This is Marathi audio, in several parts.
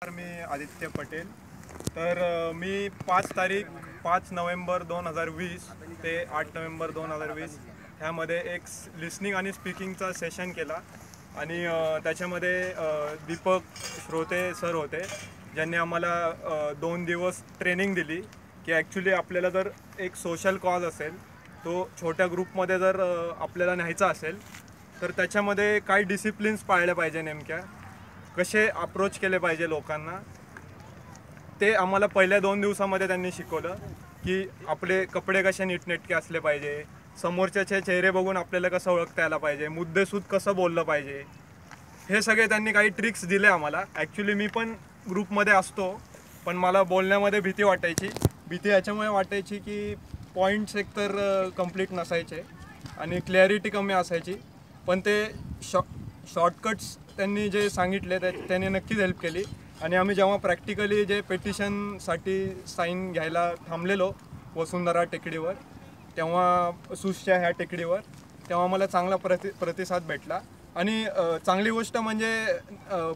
मी आदित्य पटेल। तर मी 5 नोव्हेंबर 2020 ते 8 नोव्हेंबर 2020 ह्यामध्ये एक लिसनिंग आणि स्पीकिंगचा सेशन केला आणि त्याच्यामध्ये दीपक श्रोते सर होते, ज्यांनी आम्हाला 2 दिवस ट्रेनिंग दिली की ॲक्च्युली आपल्याला जर एक सोशल कॉज असेल, तो छोट्या ग्रुपमध्ये जर आपल्याला न्यायचा असेल तर त्याच्यामध्ये काही डिसिप्लिन्स पाळले पाहिजे, नेमक्या कसे अप्रोच केले पाहिजे लोकांना, ते आम्हाला पहिल्या 2 दिवसामध्ये त्यांनी शिकवलं की आपले कपडे कसे नीटनेटके असले पाहिजे, समोरच्याचे चेहरे बघून आपल्याला कसं ओळखता यायला पाहिजे, मुद्देसूद कसं बोललं पाहिजे, हे सगळे त्यांनी काही ट्रिक्स दिले आम्हाला। ॲक्च्युली मी पण ग्रुपमध्ये असतो, पण मला बोलण्यामध्ये भीती वाटायची। भीती याच्यामुळे वाटायची की पॉईंट्स एकतर कंप्लीट नसायचे आणि क्लॅरिटी कमी असायची, पण ते शॉर्टकट्स त्यांनी जे सांगितले त्याने नक्कीच हेल्प केली। आणि आम्ही जेव्हा प्रॅक्टिकली जे पेटिशनसाठी साईन घ्यायला थांबलेलो वसुंधरा टेकडीवर, तेव्हा सुशच्या ह्या टेकडीवर, तेव्हा मला चांगला प्रतिसाद भेटला। आणि चांगली गोष्ट म्हणजे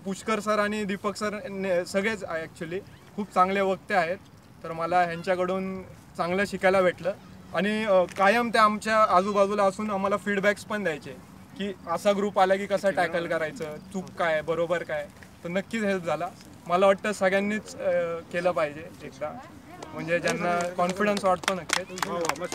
पुष्कर सर आणि दीपक सर सगळेच ॲक्च्युली खूप चांगले वक्ते आहेत, तर मला ह्यांच्याकडून चांगलं शिकायला भेटलं। आणि कायम ते आमच्या आजूबाजूला असून आम्हाला फीडबॅक्स पण द्यायचे की असा ग्रुप आला की कसं टॅकल करायचं, चूक काय बरोबर काय, तर नक्कीच हेल्प झाला। मला वाटतं सगळ्यांनीच केलं पाहिजे एकदा, म्हणजे ज्यांना कॉन्फिडन्स वाटतो नक्कीच।